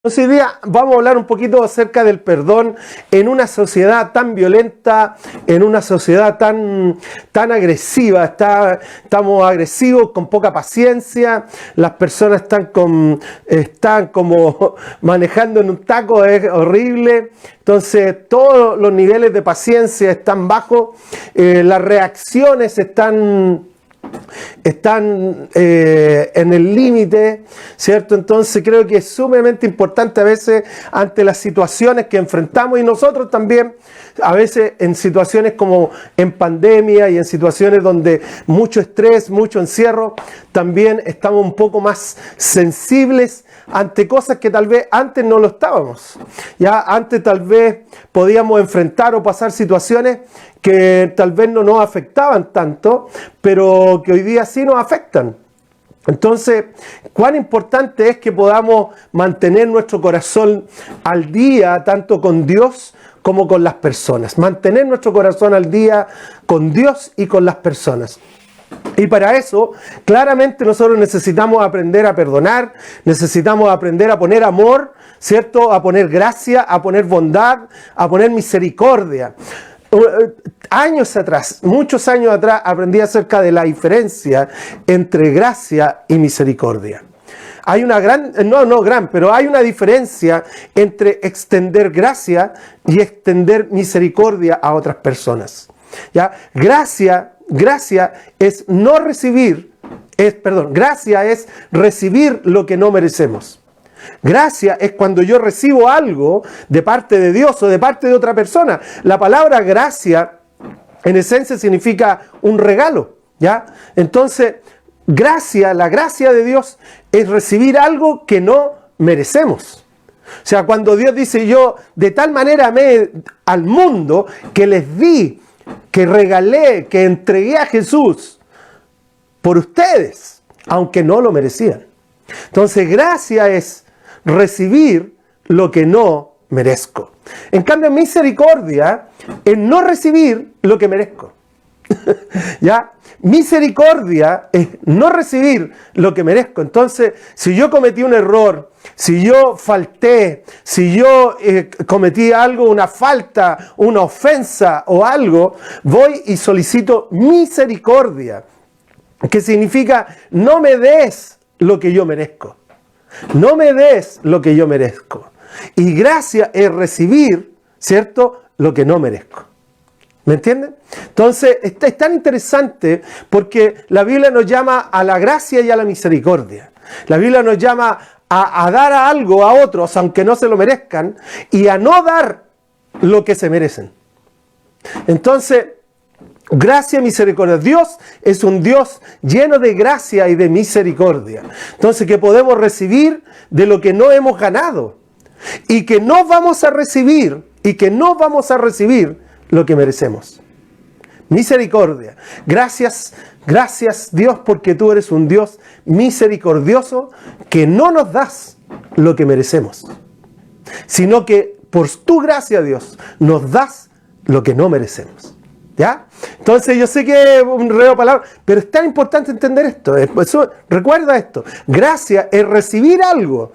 Entonces hoy día vamos a hablar un poquito acerca del perdón en una sociedad tan violenta, en una sociedad tan agresiva. Estamos agresivos, con poca paciencia, las personas están como manejando en un taco, es horrible. Entonces todos los niveles de paciencia están bajos, las reacciones están en el límite, ¿cierto? Entonces creo que es sumamente importante a veces ante las situaciones que enfrentamos, y nosotros también a veces en situaciones como en pandemia y en situaciones donde mucho estrés, mucho encierro, también estamos un poco más sensibles ante cosas que tal vez antes no lo estábamos. Ya antes tal vez podíamos enfrentar o pasar situaciones que tal vez no nos afectaban tanto, pero que hoy día sí nos afectan. Entonces, cuán importante es que podamos mantener nuestro corazón al día, tanto con Dios como con las personas. Mantener nuestro corazón al día con Dios y con las personas. Y para eso, claramente nosotros necesitamos aprender a perdonar, necesitamos aprender a poner amor, ¿cierto? A poner gracia, a poner bondad, a poner misericordia. Años atrás, muchos años atrás, aprendí acerca de la diferencia entre gracia y misericordia. Hay una pero hay una diferencia entre extender gracia y extender misericordia a otras personas. ¿Ya? Gracia es no recibir, gracia es recibir lo que no merecemos. Gracia es cuando yo recibo algo de parte de Dios o de parte de otra persona. La palabra gracia en esencia significa un regalo, ¿ya? Entonces, la gracia de Dios es recibir algo que no merecemos. O sea, cuando Dios dice: yo de tal manera amé al mundo que les di, que regalé, que entregué a Jesús por ustedes, aunque no lo merecían. Entonces, gracia es recibir lo que no merezco. En cambio, misericordia es no recibir lo que merezco. ¿Ya? Misericordia es no recibir lo que merezco. Entonces, si yo cometí un error, si yo falté, si yo cometí algo, una falta, una ofensa o algo, voy y solicito misericordia, que significa: no me des lo que yo merezco. No me des lo que yo merezco. Y gracia es recibir, ¿cierto?, lo que no merezco. ¿Me entienden? Entonces, es tan interesante porque la Biblia nos llama a la gracia y a la misericordia. La Biblia nos llama a dar algo a otros, aunque no se lo merezcan, y a no dar lo que se merecen. Entonces, gracia y misericordia. Dios es un Dios lleno de gracia y de misericordia. Entonces, que podemos recibir de lo que no hemos ganado. Y que no vamos a recibir, lo que merecemos. Misericordia. Gracias Dios, porque tú eres un Dios misericordioso, que no nos das lo que merecemos, sino que por tu gracia, Dios, nos das lo que no merecemos. ¿Ya? Entonces yo sé que es un reo de palabras, pero es tan importante entender esto. Recuerda esto: gracia es recibir algo,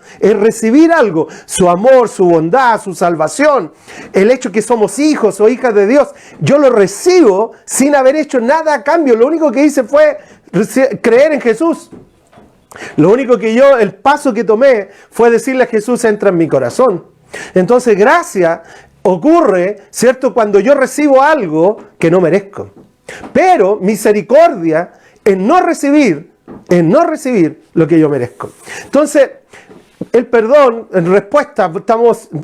su amor, su bondad, su salvación, el hecho que somos hijos o hijas de Dios. Yo lo recibo sin haber hecho nada a cambio. Lo único que hice fue creer en Jesús. Lo único que el paso que tomé fue decirle a Jesús: entra en mi corazón. Entonces, gracia ocurre, ¿cierto?, cuando yo recibo algo que no merezco. Pero misericordia es no recibir lo que yo merezco. Entonces, el perdón, en respuesta,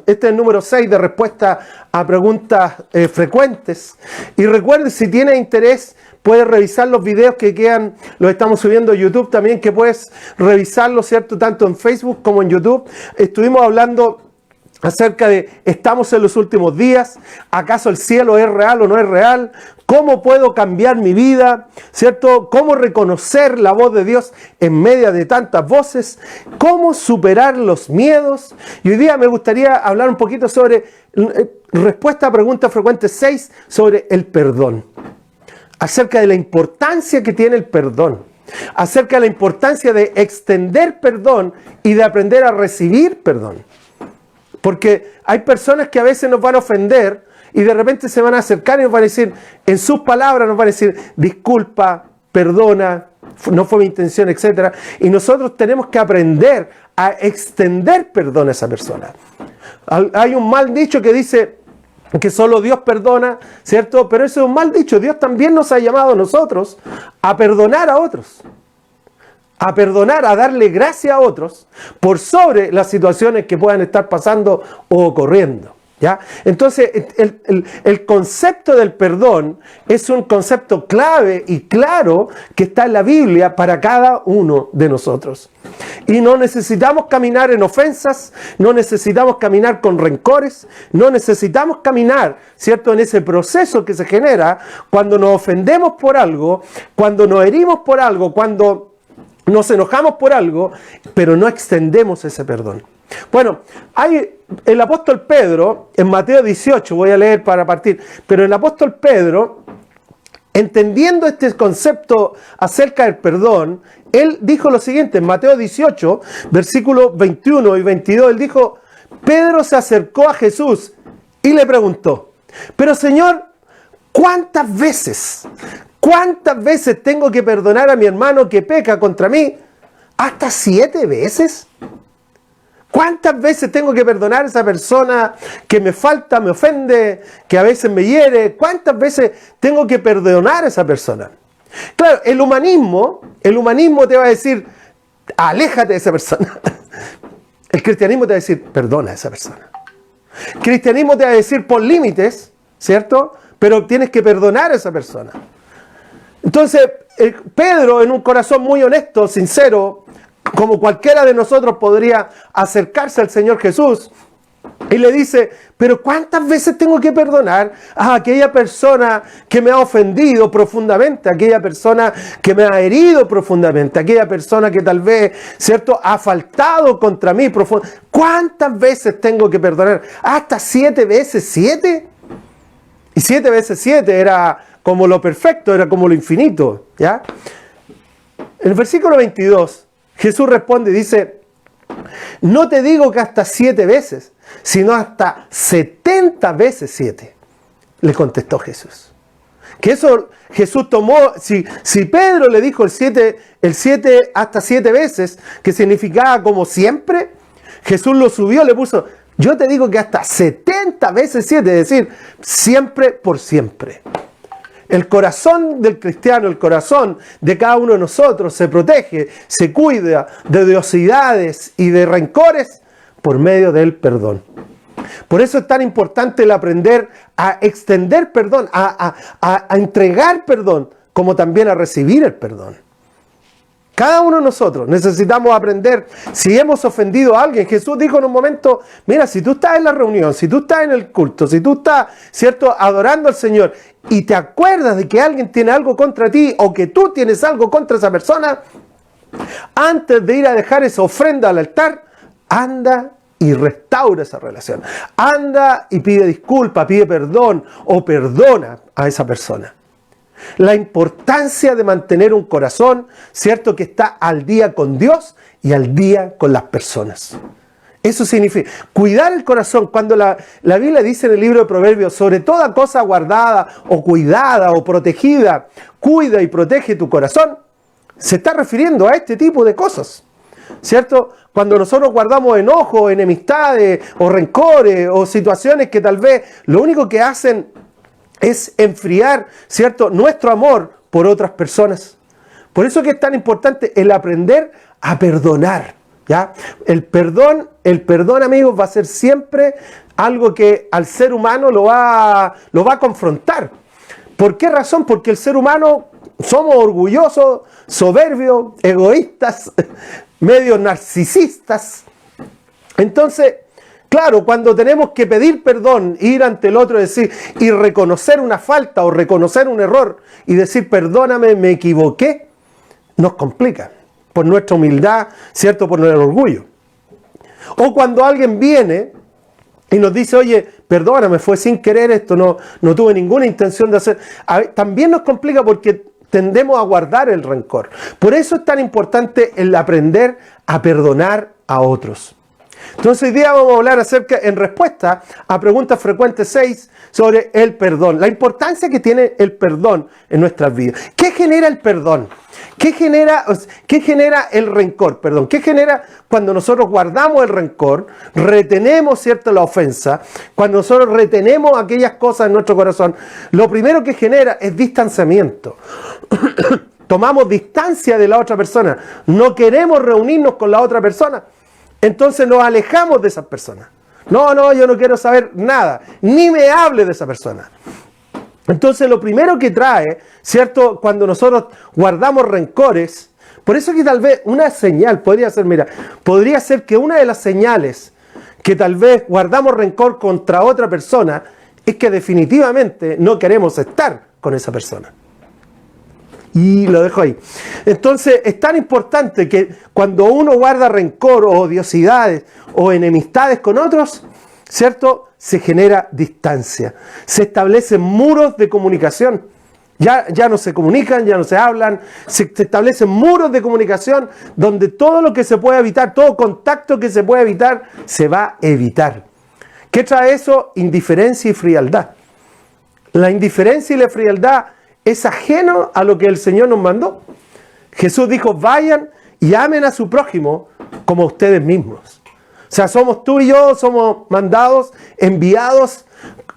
este es el número 6 de respuesta a preguntas frecuentes. Y recuerden, si tienes interés, puedes revisar los videos que quedan, los estamos subiendo a YouTube también, que puedes revisarlos, ¿cierto?, tanto en Facebook como en YouTube. Estuvimos hablando acerca de: estamos en los últimos días, ¿acaso el cielo es real o no es real? ¿Cómo puedo cambiar mi vida? ¿Cierto? ¿Cómo reconocer la voz de Dios en medio de tantas voces? ¿Cómo superar los miedos? Y hoy día me gustaría hablar un poquito sobre respuesta a preguntas frecuentes 6, sobre el perdón. Acerca de la importancia que tiene el perdón. Acerca de la importancia de extender perdón y de aprender a recibir perdón. Porque hay personas que a veces nos van a ofender y de repente se van a acercar y nos van a decir, en sus palabras nos van a decir, disculpa, perdona, no fue mi intención, etc. Y nosotros tenemos que aprender a extender perdón a esa persona. Hay un mal dicho que dice que solo Dios perdona, ¿cierto? Pero eso es un mal dicho. Dios también nos ha llamado a nosotros a perdonar a otros. A perdonar, a darle gracia a otros por sobre las situaciones que puedan estar pasando o ocurriendo. ¿Ya? Entonces, el concepto del perdón es un concepto clave y claro que está en la Biblia para cada uno de nosotros. Y no necesitamos caminar en ofensas, no necesitamos caminar con rencores, no necesitamos caminar, ¿cierto?, en ese proceso que se genera cuando nos ofendemos por algo, cuando nos herimos por algo, cuando nos enojamos por algo, pero no extendemos ese perdón. Bueno, hay el apóstol Pedro, en Mateo 18, voy a leer para partir, pero el apóstol Pedro, entendiendo este concepto acerca del perdón, él dijo lo siguiente, en Mateo 18, versículos 21 y 22, él dijo, Pedro se acercó a Jesús y le preguntó, pero Señor, ¿cuántas veces tengo que perdonar a mi hermano que peca contra mí? ¿Hasta 7 veces? ¿Cuántas veces tengo que perdonar a esa persona que me falta, me ofende, que a veces me hiere? ¿Cuántas veces tengo que perdonar a esa persona? Claro, el humanismo te va a decir, aléjate de esa persona. El cristianismo te va a decir, perdona a esa persona. El cristianismo te va a decir, pon límites, ¿cierto? Pero tienes que perdonar a esa persona. Entonces, Pedro, en un corazón muy honesto, sincero, como cualquiera de nosotros podría acercarse al Señor Jesús, y le dice, pero ¿cuántas veces tengo que perdonar a aquella persona que me ha ofendido profundamente, a aquella persona que me ha herido profundamente, a aquella persona que tal vez, ¿cierto?, ha faltado contra mí profundamente? ¿Cuántas veces tengo que perdonar? ¿Hasta 7 veces 7? Y 7 veces 7 era como lo perfecto, era como lo infinito, ¿ya? En el versículo 22, Jesús responde y dice, no te digo que hasta 7 veces, sino hasta 70 veces 7, le contestó Jesús. Que eso Jesús tomó, si Pedro le dijo el 7 hasta 7 veces, que significaba como siempre, Jesús lo subió, le puso, yo te digo que hasta 70 veces 7, es decir, siempre por siempre. El corazón del cristiano, el corazón de cada uno de nosotros se protege, se cuida de odiosidades y de rencores por medio del perdón. Por eso es tan importante el aprender a extender perdón, a entregar perdón, como también a recibir el perdón. Cada uno de nosotros necesitamos aprender, si hemos ofendido a alguien. Jesús dijo en un momento, mira, si tú estás en la reunión, si tú estás en el culto, si tú estás, ¿cierto?, adorando al Señor y te acuerdas de que alguien tiene algo contra ti o que tú tienes algo contra esa persona, antes de ir a dejar esa ofrenda al altar, anda y restaura esa relación. Anda y pide disculpa, pide perdón o perdona a esa persona. La importancia de mantener un corazón, ¿cierto?, que está al día con Dios y al día con las personas. Eso significa cuidar el corazón. Cuando la Biblia dice en el libro de Proverbios, sobre toda cosa guardada o cuidada o protegida, cuida y protege tu corazón, se está refiriendo a este tipo de cosas, ¿cierto? Cuando nosotros guardamos enojos, enemistades o rencores o situaciones que tal vez lo único que hacen es enfriar, ¿cierto?, nuestro amor por otras personas. Por eso que es tan importante el aprender a perdonar, ¿ya? El perdón, amigos, va a ser siempre algo que al ser humano lo va a confrontar. ¿Por qué razón? Porque el ser humano somos orgullosos, soberbios, egoístas, medio narcisistas. Entonces, claro, cuando tenemos que pedir perdón, ir ante el otro y reconocer una falta o reconocer un error y decir, perdóname, me equivoqué, nos complica por nuestra humildad, ¿cierto?, por nuestro orgullo. O cuando alguien viene y nos dice, oye, perdóname, fue sin querer esto, no tuve ninguna intención de hacer. También nos complica porque tendemos a guardar el rencor. Por eso es tan importante el aprender a perdonar a otros. Entonces hoy día vamos a hablar en respuesta a preguntas frecuentes 6 sobre el perdón. La importancia que tiene el perdón en nuestras vidas. ¿Qué genera el perdón? ¿Qué genera el rencor? Perdón. ¿Qué genera cuando nosotros guardamos el rencor, retenemos, ¿cierto?, la ofensa? Cuando nosotros retenemos aquellas cosas en nuestro corazón, lo primero que genera es distanciamiento. Tomamos distancia de la otra persona. No queremos reunirnos con la otra persona. Entonces nos alejamos de esas personas. No, yo no quiero saber nada. Ni me hable de esa persona. Entonces lo primero que trae, ¿cierto?, cuando nosotros guardamos rencores, por eso que tal vez una señal podría ser que una de las señales que tal vez guardamos rencor contra otra persona es que definitivamente no queremos estar con esa persona. Y lo dejo ahí. Entonces es tan importante que cuando uno guarda rencor o odiosidades o enemistades con otros, ¿cierto?, se genera distancia. Se establecen muros de comunicación. Ya no se comunican, ya no se hablan. Se establecen muros de comunicación donde todo lo que se puede evitar, todo contacto que se puede evitar, se va a evitar. ¿Qué trae eso? Indiferencia y frialdad. La indiferencia y la frialdad es ajeno a lo que el Señor nos mandó. Jesús dijo, vayan y amen a su prójimo como a ustedes mismos. O sea, somos tú y yo, somos mandados, enviados,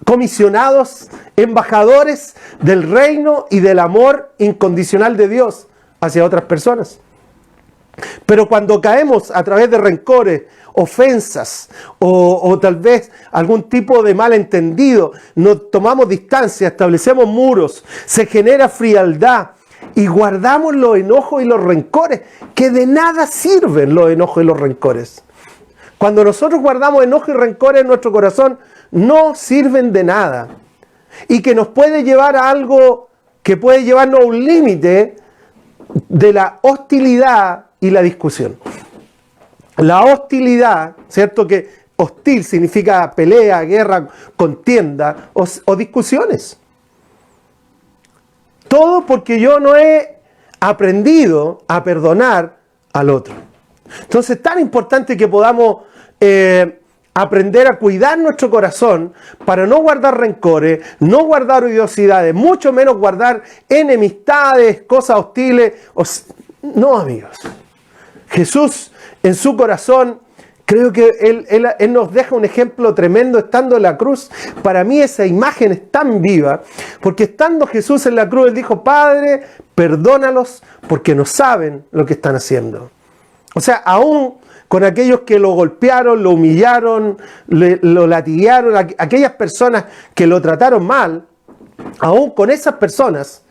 comisionados, embajadores del reino y del amor incondicional de Dios hacia otras personas. Pero cuando caemos a través de rencores, ofensas o tal vez algún tipo de malentendido, nos tomamos distancia, establecemos muros, se genera frialdad y guardamos los enojos y los rencores, que de nada sirven los enojos y los rencores. Cuando nosotros guardamos enojo y rencores en nuestro corazón, no sirven de nada. Y que nos puede llevar a algo que puede llevarnos a un límite de la hostilidad y la discusión. La hostilidad, ¿cierto? Que hostil significa pelea, guerra, contienda o discusiones. Todo porque yo no he aprendido a perdonar al otro. Entonces es tan importante que podamos aprender a cuidar nuestro corazón para no guardar rencores, no guardar odiosidades, mucho menos guardar enemistades, cosas hostiles. No, amigos. Jesús en su corazón, creo que él nos deja un ejemplo tremendo estando en la cruz. Para mí esa imagen es tan viva, porque estando Jesús en la cruz, Él dijo, Padre, perdónalos porque no saben lo que están haciendo. O sea, aún con aquellos que lo golpearon, lo humillaron, lo latiguearon, aquellas personas que lo trataron mal, aún con esas personas,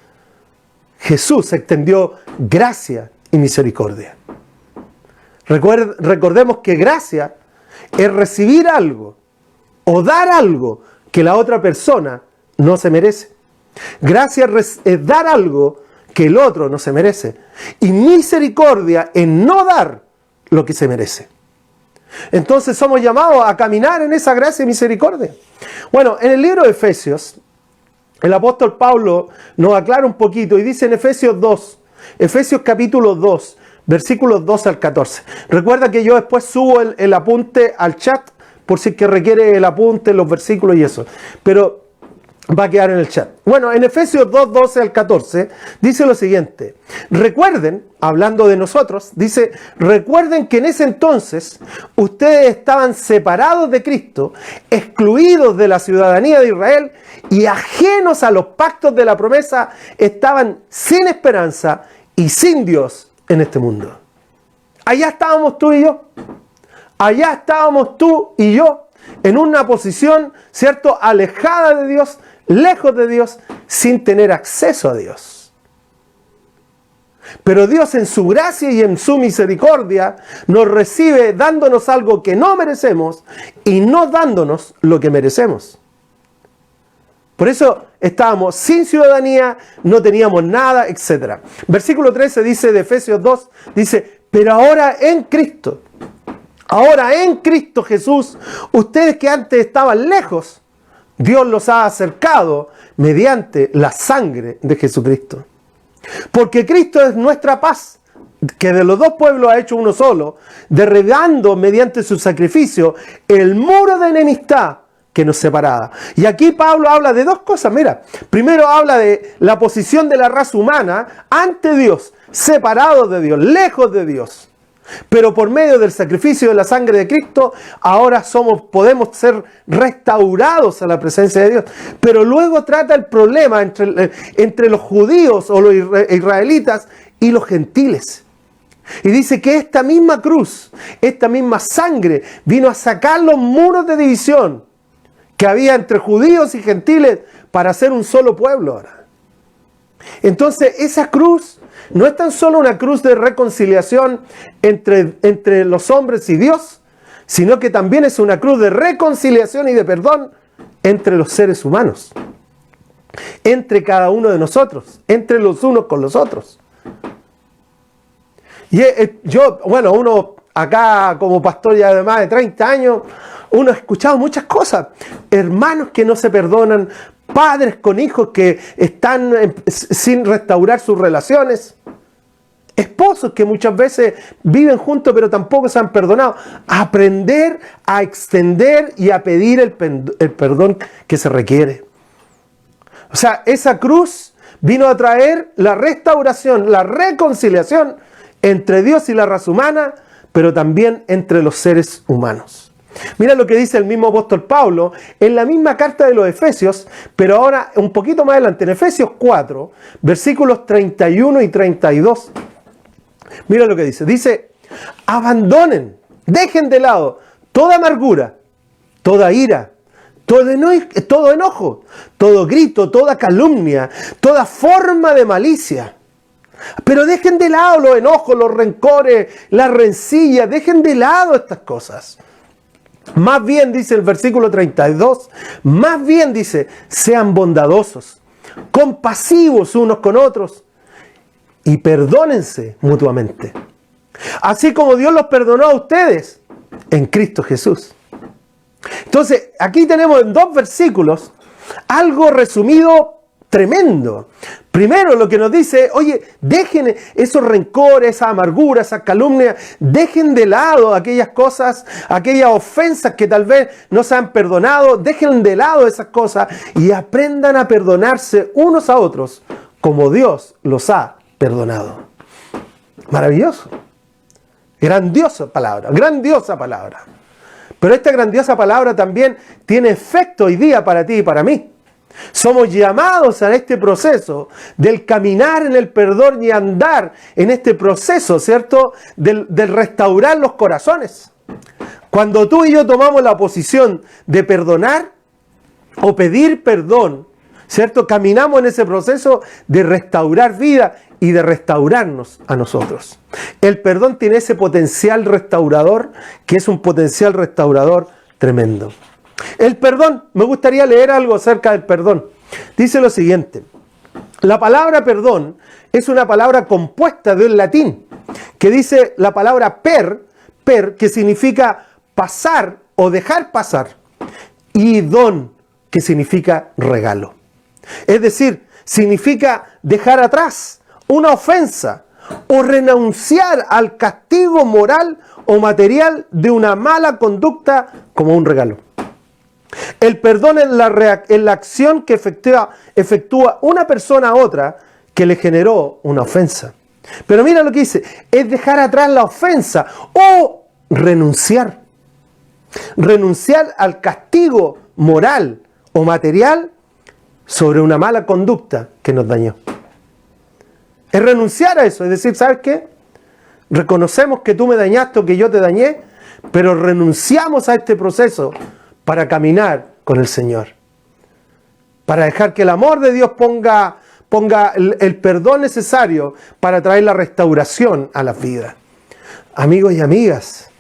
Jesús extendió gracia y misericordia. Recordemos que gracia es recibir algo o dar algo que la otra persona no se merece. Gracia es dar algo que el otro no se merece. Y misericordia es no dar lo que se merece. Entonces somos llamados a caminar en esa gracia y misericordia. Bueno, en el libro de Efesios, el apóstol Pablo nos aclara un poquito y dice en Efesios capítulo 2, versículos 2 al 14. Recuerda que yo después subo el apunte al chat, por si es que requiere el apunte, los versículos y eso. Pero va a quedar en el chat. Bueno, en Efesios 2, 12 al 14, dice lo siguiente. Recuerden, hablando de nosotros, dice, recuerden que en ese entonces ustedes estaban separados de Cristo, excluidos de la ciudadanía de Israel y ajenos a los pactos de la promesa, estaban sin esperanza y sin Dios en este mundo. Allá estábamos tú y yo. Allá estábamos tú y yo en una posición, ¿cierto?, alejada de Dios, lejos de Dios, sin tener acceso a Dios. Pero Dios en su gracia y en su misericordia nos recibe dándonos algo que no merecemos y no dándonos lo que merecemos. Por eso estábamos sin ciudadanía, no teníamos nada, etc. Versículo 13 dice de Efesios 2, dice, pero ahora en Cristo Jesús, ustedes que antes estaban lejos, Dios los ha acercado mediante la sangre de Jesucristo. Porque Cristo es nuestra paz, que de los dos pueblos ha hecho uno solo, derribando mediante su sacrificio el muro de enemistad que nos separaba. Y aquí Pablo habla de dos cosas. Mira, primero habla de la posición de la raza humana ante Dios, separados de Dios, lejos de Dios. Pero por medio del sacrificio de la sangre de Cristo, ahora podemos ser restaurados a la presencia de Dios. Pero luego trata el problema entre los judíos o los israelitas y los gentiles. Y dice que esta misma cruz, esta misma sangre, vino a sacar los muros de división que había entre judíos y gentiles para hacer un solo pueblo ahora. Entonces esa cruz no es tan solo una cruz de reconciliación entre los hombres y Dios, sino que también es una cruz de reconciliación y de perdón entre los seres humanos, entre cada uno de nosotros, entre los unos con los otros. Y uno acá como pastor ya de más de 30 años, uno ha escuchado muchas cosas. Hermanos que no se perdonan, padres con hijos que están sin restaurar sus relaciones, esposos que muchas veces viven juntos pero tampoco se han perdonado. Aprender a extender y a pedir el perdón que se requiere. O sea, esa cruz vino a traer la restauración, la reconciliación entre Dios y la raza humana, pero también entre los seres humanos. Mira lo que dice el mismo apóstol Pablo en la misma carta de los Efesios, pero ahora un poquito más adelante, en Efesios 4, versículos 31 y 32. Mira lo que dice. Dice, abandonen, dejen de lado toda amargura, toda ira, todo enojo, todo grito, toda calumnia, toda forma de malicia. Pero dejen de lado los enojos, los rencores, las rencillas, dejen de lado estas cosas. Más bien, dice el versículo 32, más bien dice, sean bondadosos, compasivos unos con otros y perdónense mutuamente. Así como Dios los perdonó a ustedes en Cristo Jesús. Entonces, aquí tenemos en 2 versículos algo resumido tremendo. Primero lo que nos dice, oye, dejen esos rencores, esa amargura, esa calumnia, dejen de lado aquellas cosas, aquellas ofensas que tal vez no se han perdonado, dejen de lado esas cosas y aprendan a perdonarse unos a otros como Dios los ha perdonado. Maravilloso. Grandiosa palabra. Pero esta grandiosa palabra también tiene efecto hoy día para ti y para mí. Somos llamados a este proceso del caminar en el perdón y andar en este proceso, ¿cierto? Del restaurar los corazones. Cuando tú y yo tomamos la posición de perdonar o pedir perdón, ¿cierto? Caminamos en ese proceso de restaurar vida y de restaurarnos a nosotros. El perdón tiene ese potencial restaurador, que es un potencial restaurador tremendo. El perdón, me gustaría leer algo acerca del perdón. Dice lo siguiente: la palabra perdón es una palabra compuesta del latín, que dice la palabra per, que significa pasar o dejar pasar, y don, que significa regalo. Es decir, significa dejar atrás una ofensa o renunciar al castigo moral o material de una mala conducta como un regalo. El perdón es la acción que efectúa una persona a otra que le generó una ofensa. Pero mira lo que dice, es dejar atrás la ofensa o renunciar. Renunciar al castigo moral o material sobre una mala conducta que nos dañó. Es renunciar a eso, es decir, ¿sabes qué? Reconocemos que tú me dañaste o que yo te dañé, pero renunciamos a este proceso para caminar con el Señor. Para dejar que el amor de Dios ponga el perdón necesario para traer la restauración a las vidas. Amigos y amigas,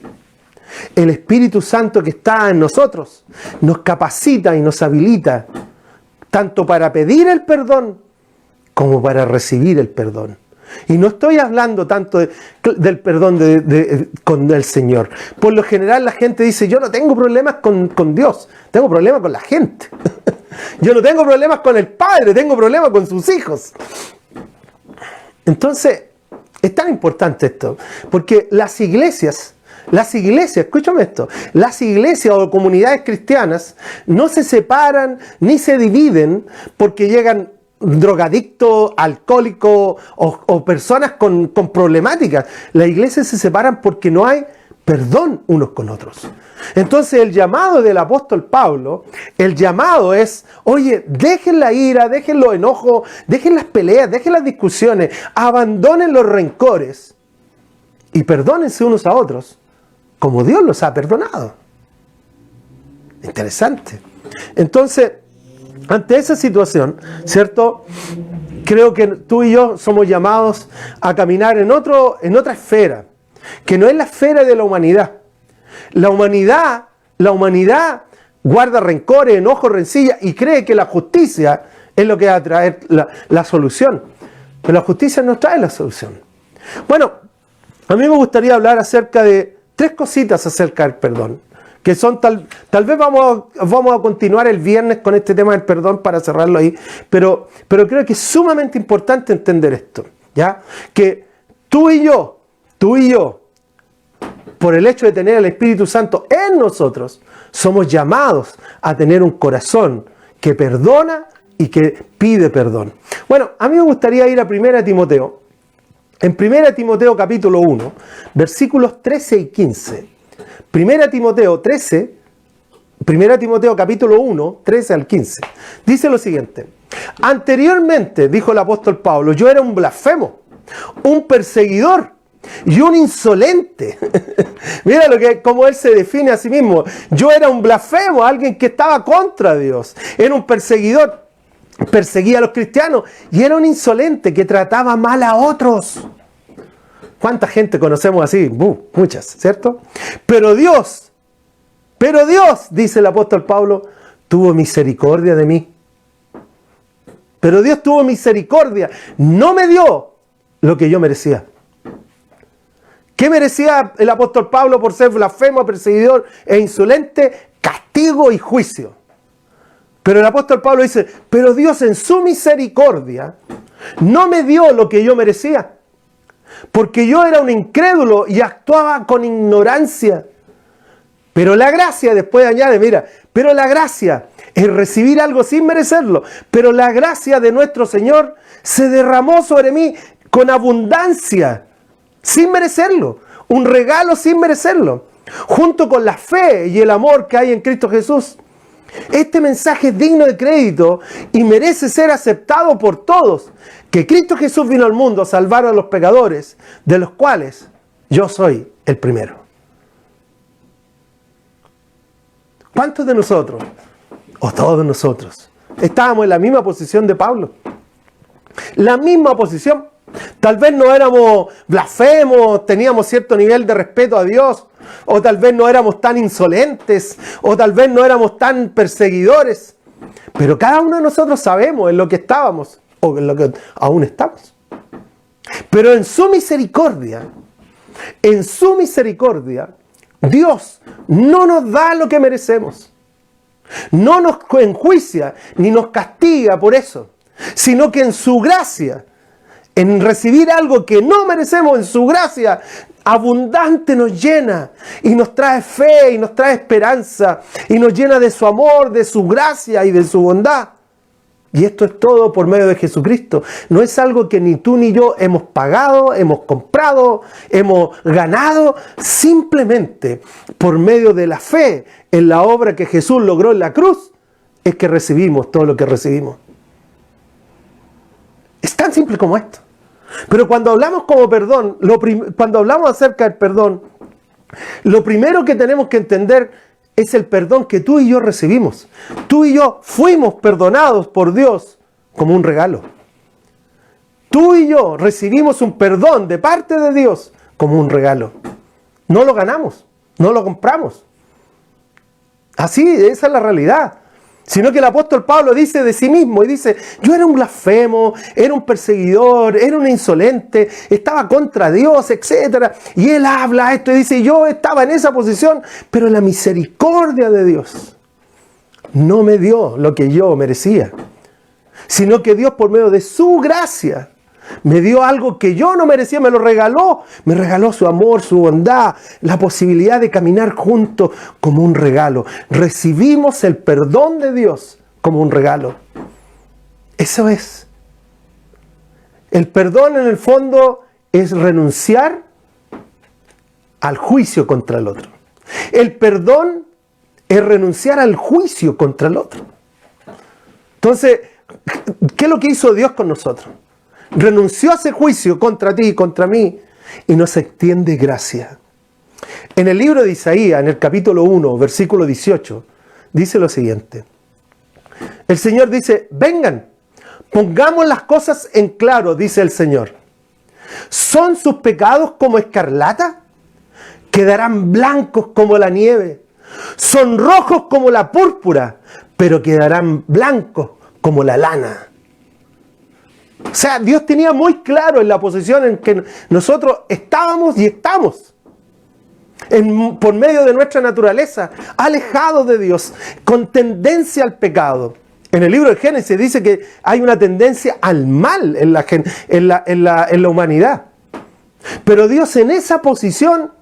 el Espíritu Santo que está en nosotros nos capacita y nos habilita tanto para pedir el perdón como para recibir el perdón. Y no estoy hablando tanto del perdón con el Señor. Por lo general la gente dice, yo no tengo problemas con Dios, tengo problemas con la gente. Yo no tengo problemas con el Padre, tengo problemas con sus hijos. Entonces, Es tan importante esto, porque las iglesias, escúchame esto, las iglesias o comunidades cristianas no se separan ni se dividen porque llegan drogadictos, alcohólicos o personas con problemáticas. Las iglesias se separan porque no hay perdón unos con otros. Entonces el llamado del apóstol Pablo, el llamado es, oye, dejen la ira, dejen los enojos, dejen las peleas, dejen las discusiones, abandonen los rencores y perdónense unos a otros como Dios los ha perdonado. Interesante. Entonces, ante esa situación, ¿cierto? Creo que tú y yo somos llamados a caminar en otra esfera, que no es la esfera de la humanidad. La humanidad guarda rencores, enojos, rencillas y cree que la justicia es lo que va a traer la solución. Pero la justicia no trae la solución. Bueno, a mí me gustaría hablar acerca de 3 cositas acerca del perdón, que son tal vez vamos a continuar el viernes con este tema del perdón para cerrarlo ahí, pero creo que es sumamente importante entender esto, ¿ya? Que tú y yo, por el hecho de tener el Espíritu Santo en nosotros, somos llamados a tener un corazón que perdona y que pide perdón. Bueno, a mí me gustaría ir a 1 Timoteo. En 1 Timoteo capítulo 1, versículos 13 y 15. 1 Timoteo capítulo 1, 13 al 15. Dice lo siguiente. Anteriormente, dijo el apóstol Pablo, yo era un blasfemo, un perseguidor y un insolente. Mira cómo él se define a sí mismo. Yo era un blasfemo, alguien que estaba contra Dios. Era un perseguidor, perseguía a los cristianos y era un insolente que trataba mal a otros. ¿Cuánta gente conocemos así? Muchas, ¿cierto? Pero Dios, dice el apóstol Pablo, tuvo misericordia de mí. Pero Dios tuvo misericordia, no me dio lo que yo merecía. ¿Qué merecía el apóstol Pablo por ser blasfemo, perseguidor e insolente? Castigo y juicio. Pero el apóstol Pablo dice, pero Dios en su misericordia no me dio lo que yo merecía. Porque yo era un incrédulo y actuaba con ignorancia. Pero la gracia, después añade, mira, pero la gracia es recibir algo sin merecerlo. Pero la gracia de nuestro Señor se derramó sobre mí con abundancia, sin merecerlo. Un regalo sin merecerlo. Junto con la fe y el amor que hay en Cristo Jesús. Este mensaje es digno de crédito y merece ser aceptado por todos. Que Cristo Jesús vino al mundo a salvar a los pecadores, de los cuales yo soy el primero. ¿Cuántos de nosotros, o todos nosotros, estábamos en la misma posición de Pablo? La misma posición. Tal vez no éramos blasfemos, teníamos cierto nivel de respeto a Dios, o tal vez no éramos tan insolentes, o tal vez no éramos tan perseguidores. Pero cada uno de nosotros sabemos en lo que estábamos, o en lo que aún estamos. Pero en su misericordia, Dios no nos da lo que merecemos. No nos enjuicia ni nos castiga por eso, sino que en su gracia, en recibir algo que no merecemos, en su gracia abundante nos llena y nos trae fe y nos trae esperanza y nos llena de su amor, de su gracia y de su bondad. Y esto es todo por medio de Jesucristo. No es algo que ni tú ni yo hemos pagado, hemos comprado, hemos ganado. Simplemente por medio de la fe en la obra que Jesús logró en la cruz, es que recibimos todo lo que recibimos. Es tan simple como esto. Pero cuando hablamos como perdón, cuando hablamos acerca del perdón, lo primero que tenemos que entender es el perdón que tú y yo recibimos. Tú y yo fuimos perdonados por Dios como un regalo. Tú y yo recibimos un perdón de parte de Dios como un regalo. No lo ganamos, no lo compramos. Así, esa es la realidad. Sino que el apóstol Pablo dice de sí mismo, y dice, yo era un blasfemo, era un perseguidor, era un insolente, estaba contra Dios, etc. Y él habla esto y dice, yo estaba en esa posición, pero la misericordia de Dios no me dio lo que yo merecía. Sino que Dios, por medio de su gracia, Me dio algo que yo no merecía, me lo regaló. Me regaló su amor, su bondad, la posibilidad de caminar juntos como un regalo. Recibimos el perdón de Dios como un regalo. Eso es. El perdón en el fondo es renunciar al juicio contra el otro. El perdón es renunciar al juicio contra el otro. Entonces, ¿qué es lo que hizo Dios con nosotros? Renunció a ese juicio contra ti y contra mí y nos extiende gracia. En el libro de Isaías, en el capítulo 1, versículo 18, dice lo siguiente. El Señor dice, vengan, pongamos las cosas en claro, dice el Señor. ¿Son sus pecados como escarlata? Quedarán blancos como la nieve. Son rojos como la púrpura, pero quedarán blancos como la lana. O sea, Dios tenía muy claro en la posición en que nosotros estábamos y estamos. Por medio de nuestra naturaleza, alejados de Dios, con tendencia al pecado. En el libro de Génesis dice que hay una tendencia al mal en la humanidad. Pero Dios en esa posición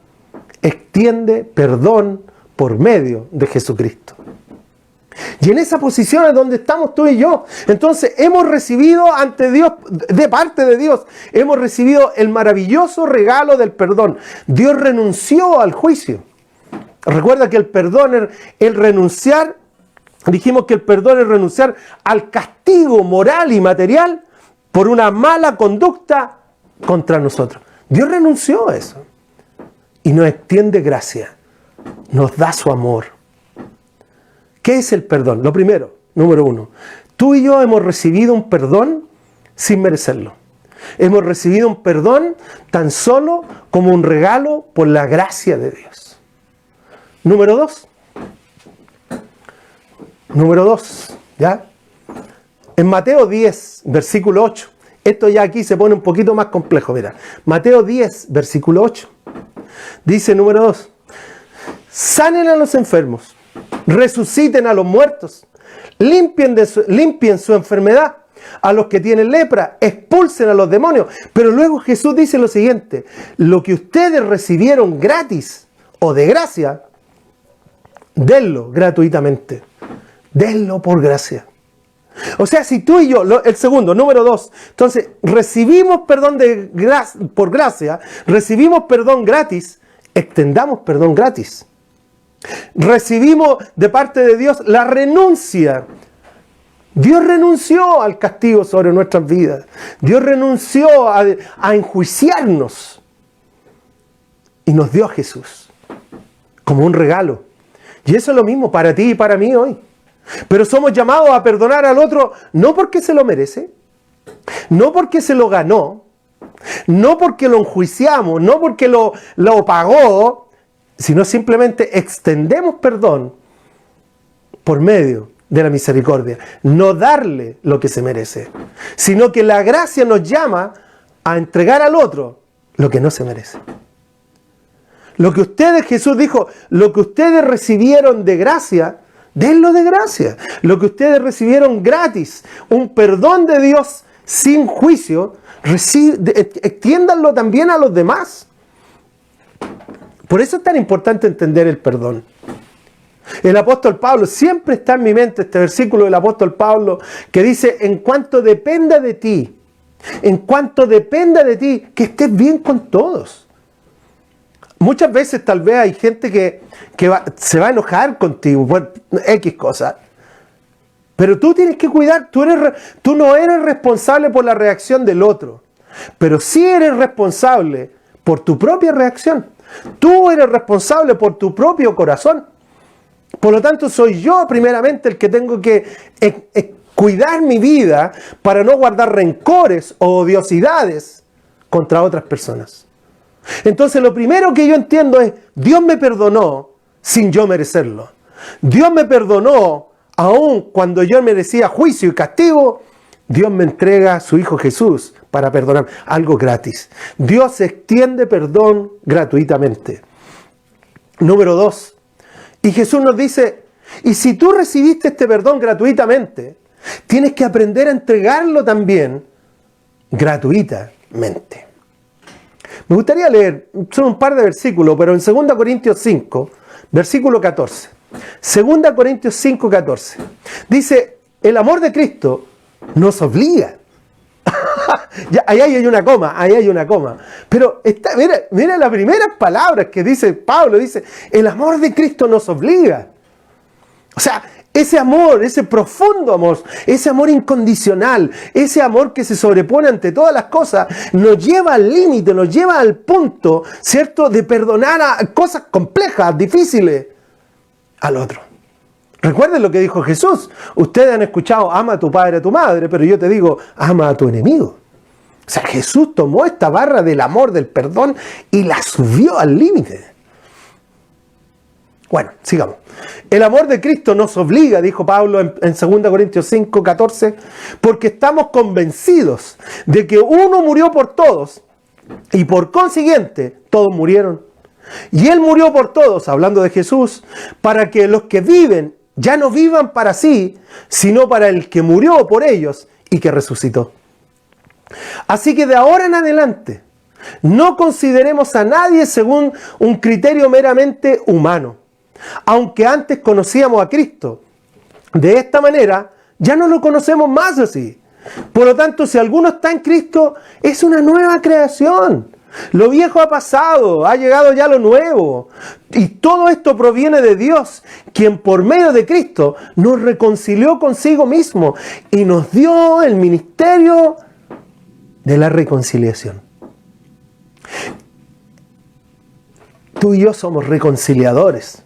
extiende perdón por medio de Jesucristo. Y en esa posición es donde estamos tú y yo. Entonces hemos recibido ante Dios, de parte de Dios, hemos recibido el maravilloso regalo del perdón. Dios renunció al juicio. Recuerda que el perdón es el renunciar, dijimos que el perdón es renunciar al castigo moral y material por una mala conducta contra nosotros. Dios renunció a eso y nos extiende gracia, nos da su amor. ¿Qué es el perdón? Lo primero, número uno, tú y yo hemos recibido un perdón sin merecerlo. Hemos recibido un perdón tan solo como un regalo por la gracia de Dios. Número dos, ¿ya? En Mateo 10, versículo 8, esto ya aquí se pone un poquito más complejo, mira. Mateo 10, versículo 8, dice número 2, sanen a los enfermos, resuciten a los muertos, limpien su enfermedad, a los que tienen lepra, expulsen a los demonios. Pero luego Jesús dice lo siguiente, lo que ustedes recibieron gratis o de gracia, denlo gratuitamente, denlo por gracia. O sea, si tú y yo, el segundo, número 2, entonces recibimos perdón por gracia, recibimos perdón gratis, extendamos perdón gratis. Recibimos de parte de Dios la renuncia. Dios renunció al castigo sobre nuestras vidas. Dios renunció a enjuiciarnos. Y nos dio a Jesús como un regalo. Y eso es lo mismo para ti y para mí hoy. Pero somos llamados a perdonar al otro no porque se lo merece, no porque se lo ganó, no porque lo enjuiciamos, no porque lo pagó, sino simplemente extendemos perdón por medio de la misericordia. No darle lo que se merece, sino que la gracia nos llama a entregar al otro lo que no se merece. Lo que ustedes, Jesús dijo, lo que ustedes recibieron de gracia, denlo de gracia. Lo que ustedes recibieron gratis, un perdón de Dios sin juicio, extiéndanlo también a los demás. Por eso es tan importante entender el perdón. El apóstol Pablo, siempre está en mi mente este versículo del apóstol Pablo que dice, en cuanto dependa de ti, que estés bien con todos. Muchas veces tal vez hay gente que se va a enojar contigo por X cosas. Pero tú tienes que cuidar, tú no eres responsable por la reacción del otro, pero sí eres responsable por tu propia reacción. Tú eres responsable por tu propio corazón. Por lo tanto, soy yo primeramente el que tengo que cuidar mi vida para no guardar rencores o odiosidades contra otras personas. Entonces, lo primero que yo entiendo es, Dios me perdonó sin yo merecerlo. Dios me perdonó aun cuando yo merecía juicio y castigo. Dios me entrega a su Hijo Jesús para perdonar, algo gratis. Dios extiende perdón gratuitamente. Número 2. Y Jesús nos dice, y si tú recibiste este perdón gratuitamente, tienes que aprender a entregarlo también gratuitamente. Me gustaría leer, son un par de versículos, pero en 2 Corintios 5, versículo 14. 2 Corintios 5, 14. Dice, el amor de Cristo nos obliga. Ya, ahí hay una coma. Pero mira las primeras palabras que dice Pablo, dice, el amor de Cristo nos obliga. O sea, ese amor, ese profundo amor, ese amor incondicional, ese amor que se sobrepone ante todas las cosas, nos lleva al límite, nos lleva al punto, ¿cierto?, de perdonar a cosas complejas, difíciles, al otro. Recuerden lo que dijo Jesús. Ustedes han escuchado, ama a tu padre, a tu madre, pero yo te digo, ama a tu enemigo. O sea, Jesús tomó esta barra del amor, del perdón, y la subió al límite. Bueno, sigamos. El amor de Cristo nos obliga, dijo Pablo en 2 Corintios 5, 14, porque estamos convencidos de que uno murió por todos y por consiguiente todos murieron. Y Él murió por todos, hablando de Jesús, para que los que viven ya no vivan para sí, sino para el que murió por ellos y que resucitó. Así que de ahora en adelante, no consideremos a nadie según un criterio meramente humano. Aunque antes conocíamos a Cristo de esta manera, ya no lo conocemos más así. Por lo tanto, si alguno está en Cristo, es una nueva creación. Lo viejo ha pasado, ha llegado ya lo nuevo. Y todo esto proviene de Dios, quien por medio de Cristo nos reconcilió consigo mismo y nos dio el ministerio de la reconciliación. Tú y yo somos reconciliadores,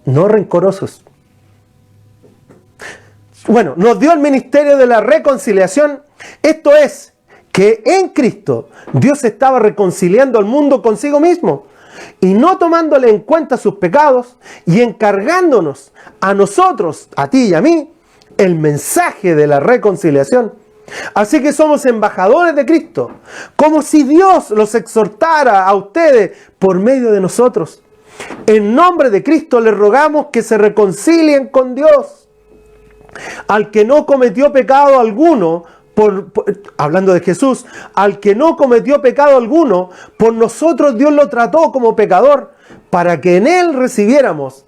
no rencorosos. Bueno, nos dio el ministerio de la reconciliación. Esto es, que en Cristo Dios estaba reconciliando al mundo consigo mismo y no tomándole en cuenta sus pecados y encargándonos a nosotros, a ti y a mí, el mensaje de la reconciliación. Así que somos embajadores de Cristo, como si Dios los exhortara a ustedes por medio de nosotros. En nombre de Cristo les rogamos que se reconcilien con Dios. Al que no cometió pecado alguno, hablando de Jesús, al que no cometió pecado alguno, por nosotros Dios lo trató como pecador, para que en Él recibiéramos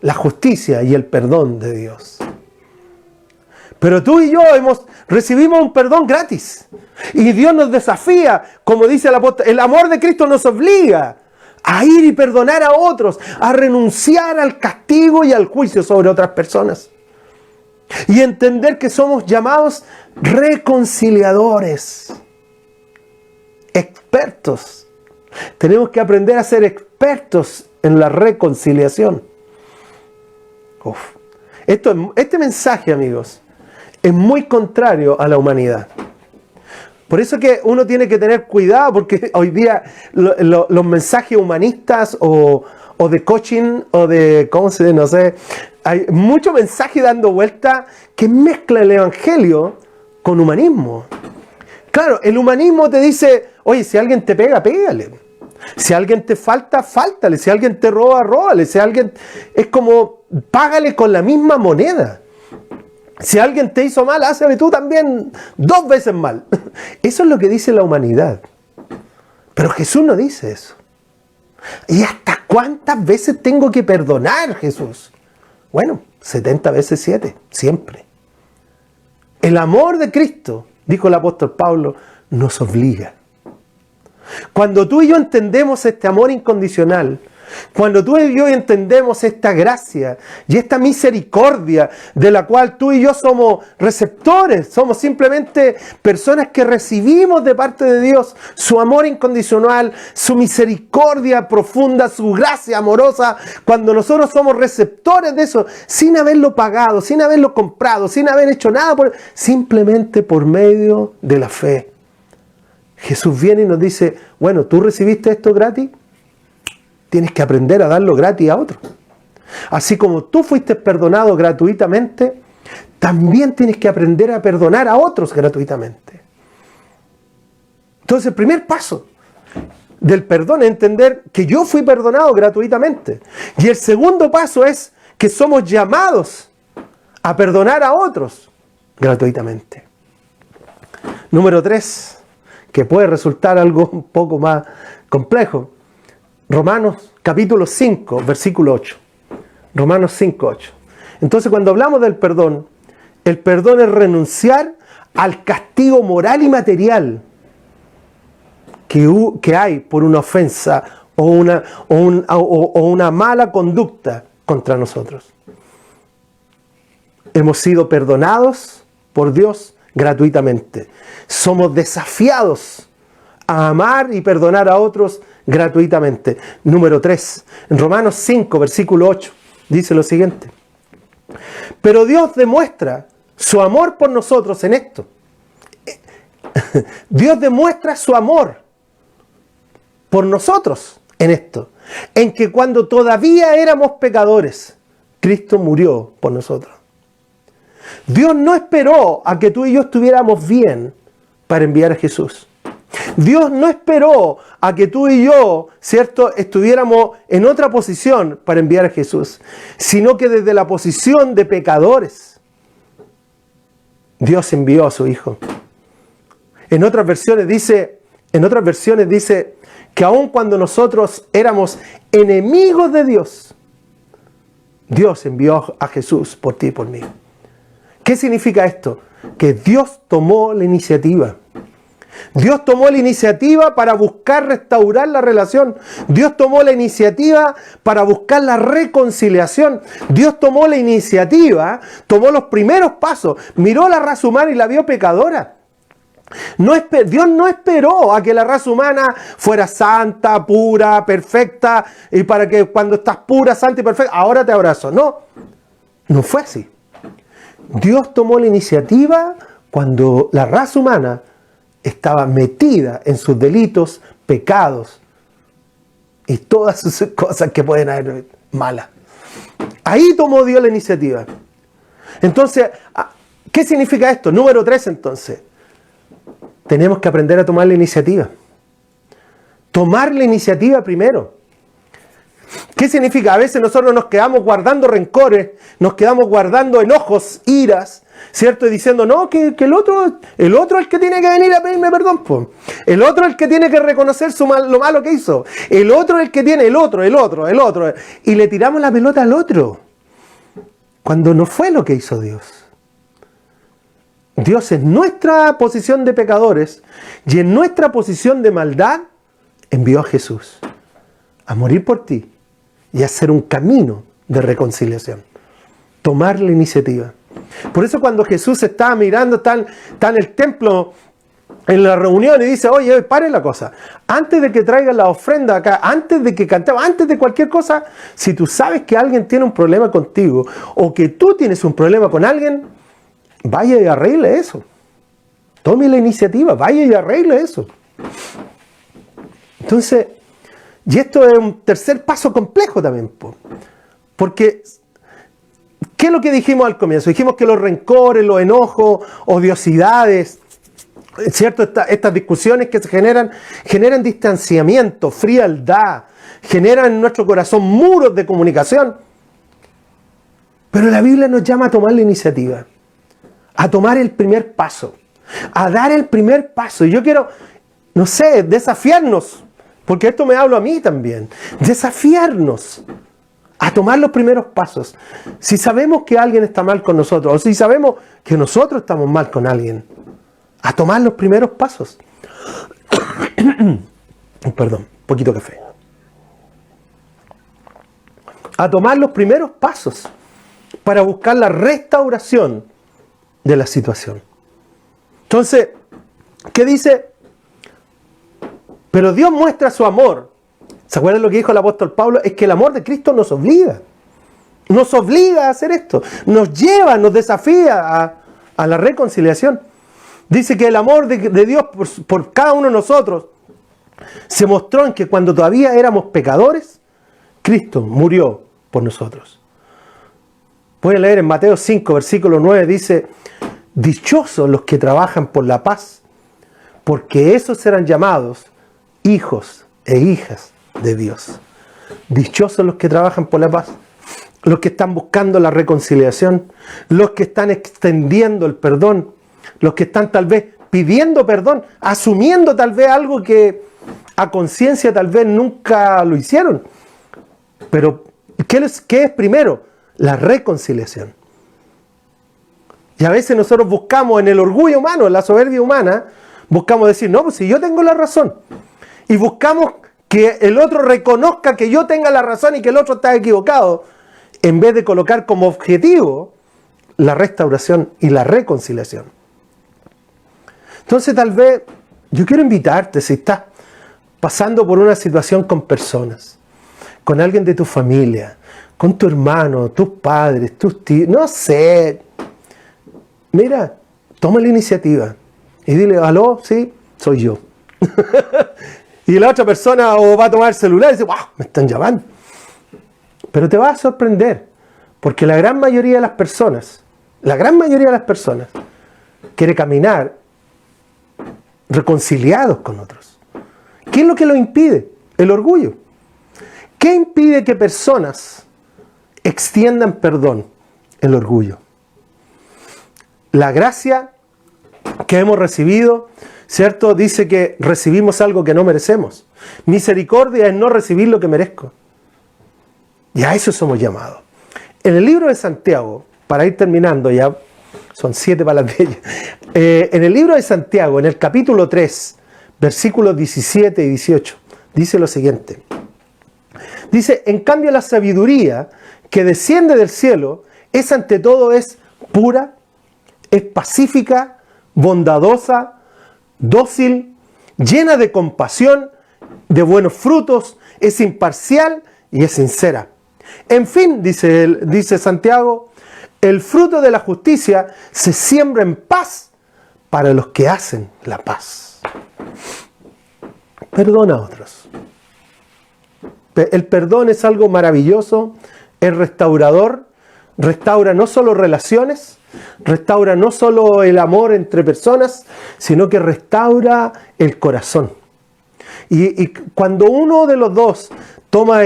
la justicia y el perdón de Dios. Pero tú y yo recibimos un perdón gratis. Y Dios nos desafía, como dice el apóstol, el amor de Cristo nos obliga a ir y perdonar a otros, a renunciar al castigo y al juicio sobre otras personas. Y entender que somos llamados reconciliadores, expertos. Tenemos que aprender a ser expertos en la reconciliación. Este mensaje, amigos, es muy contrario a la humanidad. Por eso que uno tiene que tener cuidado, porque hoy día los mensajes humanistas o de coaching o de, no sé, hay mucho mensaje dando vuelta que mezcla el evangelio con humanismo. Claro, el humanismo te dice, oye, si alguien te pega, pégale. Si alguien te falta, fáltale. Si alguien te roba, róbale. Si alguien, es como, págale con la misma moneda. Si alguien te hizo mal, hazle tú también 2 veces mal. Eso es lo que dice la humanidad. Pero Jesús no dice eso. ¿Y hasta cuántas veces tengo que perdonar, Jesús? Bueno, 70 veces 7, siempre. El amor de Cristo, dijo el apóstol Pablo, nos obliga. Cuando tú y yo entendemos este amor incondicional, cuando tú y yo entendemos esta gracia y esta misericordia de la cual tú y yo somos receptores, somos simplemente personas que recibimos de parte de Dios su amor incondicional, su misericordia profunda, su gracia amorosa, cuando nosotros somos receptores de eso, sin haberlo pagado, sin haberlo comprado, sin haber hecho nada, simplemente por medio de la fe. Jesús viene y nos dice, bueno, ¿tú recibiste esto gratis? Tienes que aprender a darlo gratis a otros. Así como tú fuiste perdonado gratuitamente, también tienes que aprender a perdonar a otros gratuitamente. Entonces, el primer paso del perdón es entender que yo fui perdonado gratuitamente. Y el segundo paso es que somos llamados a perdonar a otros gratuitamente. Número 3. que puede resultar algo un poco más complejo. Romanos capítulo 5, versículo 8. Romanos 5, 8. Entonces, cuando hablamos del perdón, el perdón es renunciar al castigo moral y material que hay por una ofensa o una mala conducta contra nosotros. Hemos sido perdonados por Dios gratuitamente. Somos desafiados a amar y perdonar a otros gratuitamente. Número 3, en Romanos 5, versículo 8, dice lo siguiente. Pero Dios demuestra su amor por nosotros en esto. Dios demuestra su amor por nosotros en esto. En que cuando todavía éramos pecadores, Cristo murió por nosotros. Dios no esperó a que tú y yo estuviéramos bien para enviar a Jesús. Dios no esperó a que tú y yo, ¿cierto?, estuviéramos en otra posición para enviar a Jesús, sino que desde la posición de pecadores, Dios envió a su Hijo. En otras versiones dice que aun cuando nosotros éramos enemigos de Dios, Dios envió a Jesús por ti y por mí. ¿Qué significa esto? Que Dios tomó la iniciativa. Dios tomó la iniciativa para buscar restaurar la relación. Dios tomó la iniciativa para buscar la reconciliación. Dios tomó la iniciativa, tomó los primeros pasos, miró la raza humana y la vio pecadora. Dios no esperó a que la raza humana fuera santa, pura, perfecta, y para que cuando estás pura, santa y perfecta, ahora te abrazo. No, no fue así. Dios tomó la iniciativa cuando la raza humana estaba metida en sus delitos, pecados y todas sus cosas que pueden haber malas. Ahí tomó Dios la iniciativa. Entonces, ¿qué significa esto? Número 3, entonces. Tenemos que aprender a tomar la iniciativa. Tomar la iniciativa primero. ¿Qué significa? A veces nosotros nos quedamos guardando rencores, nos quedamos guardando enojos, iras, ¿cierto? Y diciendo, no, que el otro es el que tiene que venir a pedirme perdón, po. El otro es el que tiene que reconocer lo malo que hizo. El otro es el que tiene, el otro. Y le tiramos la pelota al otro. Cuando no fue lo que hizo Dios. Dios en nuestra posición de pecadores y en nuestra posición de maldad envió a Jesús a morir por ti y a hacer un camino de reconciliación. Tomar la iniciativa. Por eso cuando Jesús estaba mirando, está en el templo, en la reunión, y dice, oye, paren la cosa. Antes de que traigan la ofrenda acá, antes de que cantemos, antes de cualquier cosa, si tú sabes que alguien tiene un problema contigo, o que tú tienes un problema con alguien, vaya y arregle eso. Tome la iniciativa, vaya y arregle eso. Entonces, y esto es un tercer paso complejo también, porque ¿qué es lo que dijimos al comienzo? Dijimos que los rencores, los enojos, odiosidades, ¿cierto? Estas discusiones que se generan distanciamiento, frialdad, generan en nuestro corazón muros de comunicación. Pero la Biblia nos llama a tomar la iniciativa, a tomar el primer paso, a dar el primer paso. Y yo quiero, no sé, desafiarnos, porque esto me habla a mí también, desafiarnos a tomar los primeros pasos. Si sabemos que alguien está mal con nosotros, o si sabemos que nosotros estamos mal con alguien, a tomar los primeros pasos. Perdón, poquito café. A tomar los primeros pasos para buscar la restauración de la situación. Entonces, ¿qué dice? Pero Dios muestra su amor. ¿Se acuerdan lo que dijo el apóstol Pablo? Es que el amor de Cristo nos obliga. Nos obliga a hacer esto. Nos lleva, nos desafía a la reconciliación. Dice que el amor de Dios por cada uno de nosotros se mostró en que cuando todavía éramos pecadores, Cristo murió por nosotros. Pueden leer en Mateo 5, versículo 9, dice, dichosos los que trabajan por la paz, porque esos serán llamados hijos e hijas de Dios. Dichosos los que trabajan por la paz, los que están buscando la reconciliación, los que están extendiendo el perdón, los que están tal vez pidiendo perdón, asumiendo tal vez algo que a conciencia tal vez nunca lo hicieron. Pero, ¿qué es primero? La reconciliación. Y a veces nosotros buscamos en el orgullo humano, en la soberbia humana, buscamos decir, no, pues si yo tengo la razón. Y buscamos que el otro reconozca que yo tenga la razón y que el otro está equivocado, en vez de colocar como objetivo la restauración y la reconciliación. Entonces tal vez yo quiero invitarte, si estás pasando por una situación con personas, con alguien de tu familia, con tu hermano, tus padres, tus tíos, no sé, mira, toma la iniciativa y dile, aló, sí, soy yo. Y la otra persona o va a tomar el celular y dice, wow, me están llamando. Pero te va a sorprender, porque la gran mayoría de las personas quiere caminar reconciliados con otros. ¿Qué es lo que lo impide? El orgullo. ¿Qué impide que personas extiendan perdón? El orgullo. La gracia que hemos recibido, ¿cierto? Dice que recibimos algo que no merecemos. Misericordia es no recibir lo que merezco. Y a eso somos llamados. En el libro de Santiago, para ir terminando ya, son 7 palabras de ellas. En el libro de Santiago, en el capítulo 3, versículos 17 y 18, dice lo siguiente. Dice, en cambio la sabiduría que desciende del cielo es ante todo es pura, es pacífica, bondadosa, dócil, llena de compasión, de buenos frutos, es imparcial y es sincera. En fin, dice Santiago, el fruto de la justicia se siembra en paz para los que hacen la paz. Perdona a otros. El perdón es algo maravilloso, es restaurador, restaura no solo relaciones, restaura no solo el amor entre personas, sino que restaura el corazón. Y cuando uno de los dos toma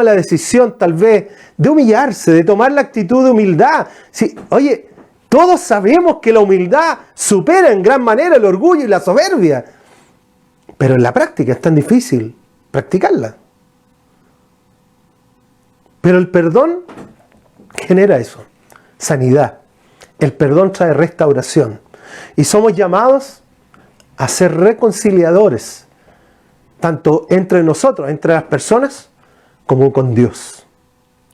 la decisión tal vez de humillarse, de tomar la actitud de humildad, sí, oye, todos sabemos que la humildad supera en gran manera el orgullo y la soberbia, pero en la práctica es tan difícil practicarla. Pero el perdón genera eso, sanidad. El perdón trae restauración. Y somos llamados a ser reconciliadores, tanto entre nosotros, entre las personas, como con Dios.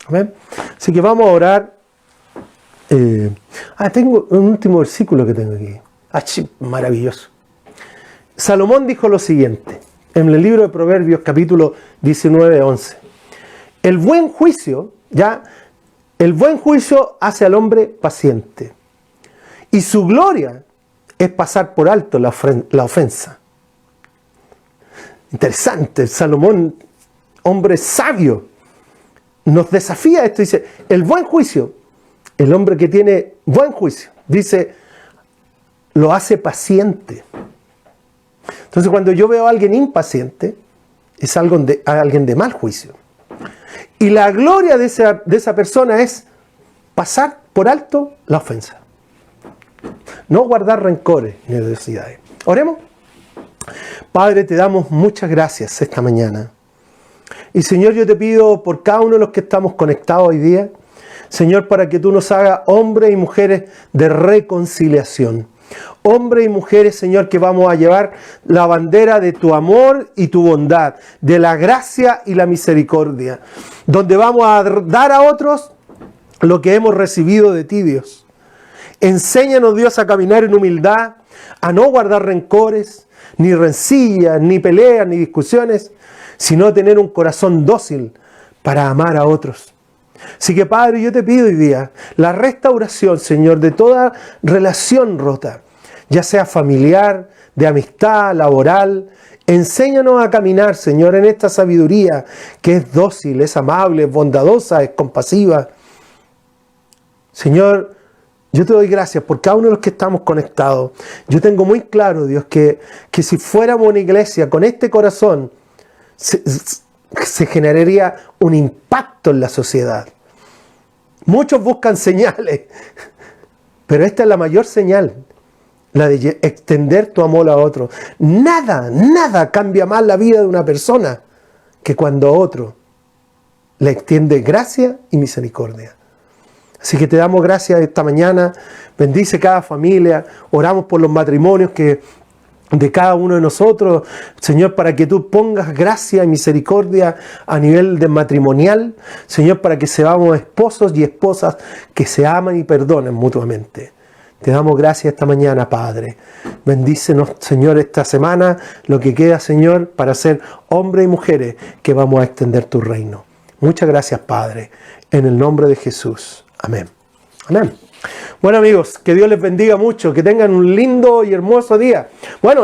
¿Amén? Así que vamos a orar. Tengo un último versículo que tengo aquí. Maravilloso. Salomón dijo lo siguiente, en el libro de Proverbios, capítulo 19, 11. El buen juicio hace al hombre paciente, y su gloria es pasar por alto la ofensa. Interesante, Salomón, hombre sabio, nos desafía esto. Dice, el buen juicio, el hombre que tiene buen juicio, dice, lo hace paciente. Entonces cuando yo veo a alguien impaciente, es alguien de mal juicio. Y la gloria de esa persona es pasar por alto la ofensa. No guardar rencores ni necesidades. Oremos. Padre, te damos muchas gracias esta mañana. Y Señor, yo te pido por cada uno de los que estamos conectados hoy día, Señor, para que tú nos hagas hombres y mujeres de reconciliación. Hombres y mujeres, Señor, que vamos a llevar la bandera de tu amor y tu bondad, de la gracia y la misericordia, donde vamos a dar a otros lo que hemos recibido de ti, Dios. Enséñanos, Dios, a caminar en humildad, a no guardar rencores, ni rencillas, ni peleas, ni discusiones, sino a tener un corazón dócil para amar a otros. Así que, Padre, yo te pido hoy día la restauración, Señor, de toda relación rota, ya sea familiar, de amistad, laboral. Enséñanos a caminar, Señor, en esta sabiduría que es dócil, es amable, es bondadosa, es compasiva. Señor, yo te doy gracias por cada uno de los que estamos conectados. Yo tengo muy claro, Dios, que si fuéramos una iglesia con este corazón, se generaría un impacto en la sociedad. Muchos buscan señales, pero esta es la mayor señal, la de extender tu amor a otro. Nada cambia más la vida de una persona que cuando otro le extiende gracia y misericordia. Así que te damos gracias esta mañana, bendice cada familia, oramos por los matrimonios de cada uno de nosotros, Señor, para que tú pongas gracia y misericordia a nivel de matrimonial, Señor, para que seamos esposos y esposas que se aman y perdonen mutuamente. Te damos gracias esta mañana, Padre. Bendícenos, Señor, esta semana, lo que queda, Señor, para ser hombres y mujeres que vamos a extender tu reino. Muchas gracias, Padre, en el nombre de Jesús. Amén. Amén. Bueno, amigos, que Dios les bendiga mucho, que tengan un lindo y hermoso día. Bueno,